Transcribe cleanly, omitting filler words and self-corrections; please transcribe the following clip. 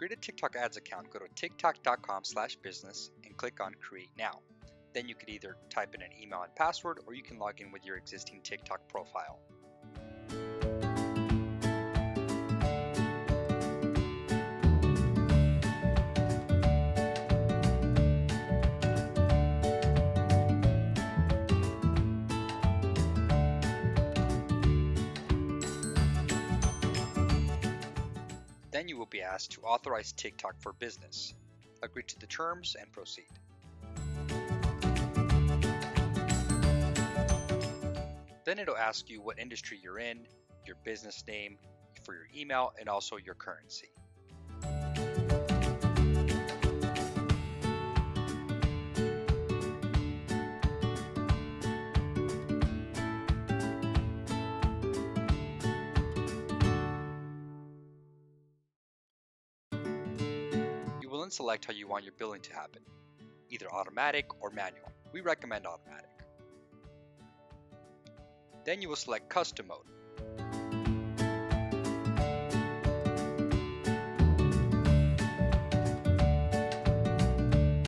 create a TikTok ads account, go to tiktok.com/business and click on Create Now. Then you could either type in an email and password, or you can log in with your existing TikTok profile. Then you will be asked to authorize TikTok for business. Agree to the terms and proceed. Then it'll ask you what industry you're in, your business name, for your email, and also your currency. You will then select how you want your billing to happen, either automatic or manual. We recommend automatic. Then you will select custom mode.